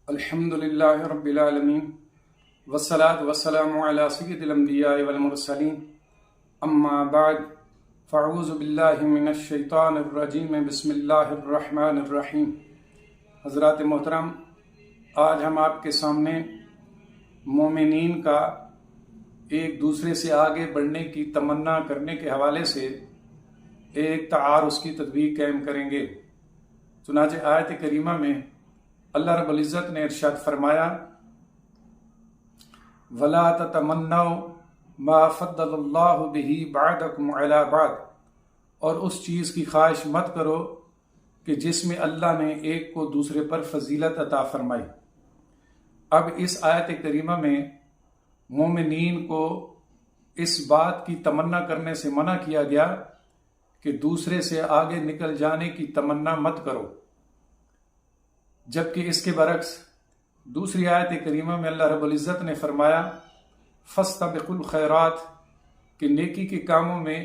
الحمدللہ رب العالمین والصلاة والسلام علی سید الانبیاء والمرسلین اما بعد فاعوذ باللہ من الشیطان الرجیم بسم اللہ الرحمن الرحیم۔ حضرات محترم، آج ہم آپ کے سامنے مومنین کا ایک دوسرے سے آگے بڑھنے کی تمنا کرنے کے حوالے سے ایک تعارض کی تطبیق قائم کریں گے۔ چنانچہ آیت کریمہ میں اللہ رب العزت نے ارشاد فرمایا وَلَا تَتَمَنَّوْا مَا فَضَّلَ اللَّهُ بِهِ بَعْضَكُمْ عَلَى بَعْضٍ، اور اس چیز کی خواہش مت کرو کہ جس میں اللہ نے ایک کو دوسرے پر فضیلت عطا فرمائی۔ اب اس آیت کریمہ میں مومنین کو اس بات کی تمنا کرنے سے منع کیا گیا کہ دوسرے سے آگے نکل جانے کی تمنا مت کرو، جبکہ اس کے برعکس دوسری آیت کریمہ میں اللہ رب العزت نے فرمایا فاستبقوا الخیرات، کہ نیکی کے کاموں میں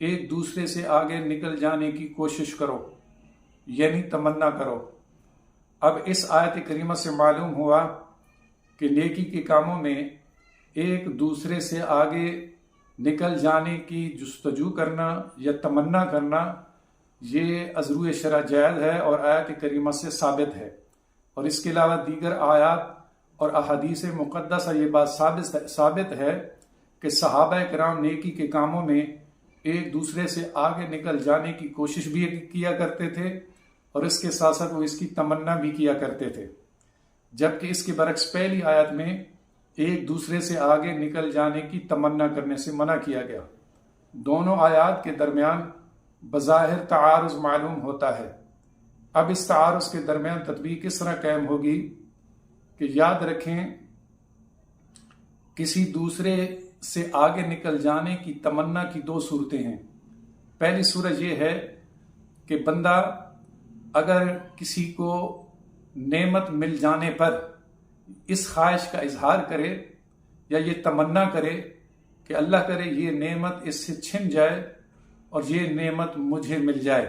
ایک دوسرے سے آگے نکل جانے کی کوشش کرو، یعنی تمنا کرو۔ اب اس آیت کریمہ سے معلوم ہوا کہ نیکی کے کاموں میں ایک دوسرے سے آگے نکل جانے کی جستجو کرنا یا تمنا کرنا یہ از روئے شرع جائز ہے اور آیت کریمہ سے ثابت ہے، اور اس کے علاوہ دیگر آیات اور احادیث مقدسہ یہ بات ثابت ہے کہ صحابہ کرام نیکی کے کاموں میں ایک دوسرے سے آگے نکل جانے کی کوشش بھی کیا کرتے تھے، اور اس کے ساتھ ساتھ وہ اس کی تمنا بھی کیا کرتے تھے، جبکہ اس کے برعکس پہلی آیت میں ایک دوسرے سے آگے نکل جانے کی تمنا کرنے سے منع کیا گیا۔ دونوں آیات کے درمیان بظاہر تعارض معلوم ہوتا ہے۔ اب اس تعارض کے درمیان تطبیق کس طرح قائم ہوگی کہ یاد رکھیں کسی دوسرے سے آگے نکل جانے کی تمنا کی دو صورتیں ہیں۔ پہلی صورت یہ ہے کہ بندہ اگر کسی کو نعمت مل جانے پر اس خواہش کا اظہار کرے یا یہ تمنا کرے کہ اللہ کرے یہ نعمت اس سے چھن جائے اور یہ نعمت مجھے مل جائے،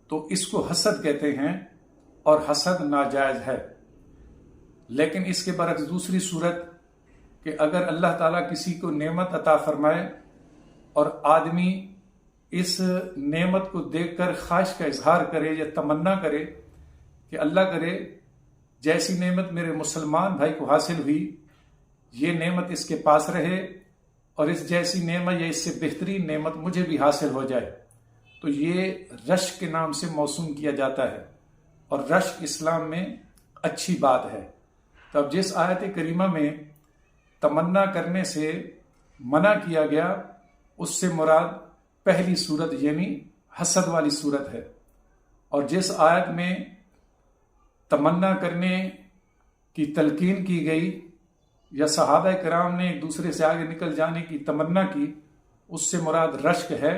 تو اس کو حسد کہتے ہیں، اور حسد ناجائز ہے۔ لیکن اس کے برعکس دوسری صورت کہ اگر اللہ تعالیٰ کسی کو نعمت عطا فرمائے اور آدمی اس نعمت کو دیکھ کر خواہش کا اظہار کرے یا تمنا کرے کہ اللہ کرے جیسی نعمت میرے مسلمان بھائی کو حاصل ہوئی یہ نعمت اس کے پاس رہے، اور اس جیسی نعمت یا اس سے بہترین نعمت مجھے بھی حاصل ہو جائے، تو یہ رشک کے نام سے موسوم کیا جاتا ہے، اور رشک اسلام میں اچھی بات ہے۔ تو اب جس آیت کریمہ میں تمنا کرنے سے منع کیا گیا اس سے مراد پہلی صورت یعنی حسد والی صورت ہے، اور جس آیت میں تمنا کرنے کی تلقین کی گئی یا صحابہ کرام نے ایک دوسرے سے آگے نکل جانے کی تمنا کی اس سے مراد رشک ہے،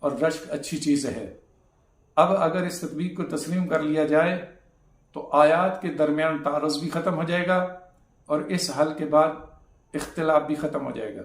اور رشک اچھی چیز ہے۔ اب اگر اس تطبیق کو تسلیم کر لیا جائے تو آیات کے درمیان تعارض بھی ختم ہو جائے گا، اور اس حل کے بعد اختلاف بھی ختم ہو جائے گا۔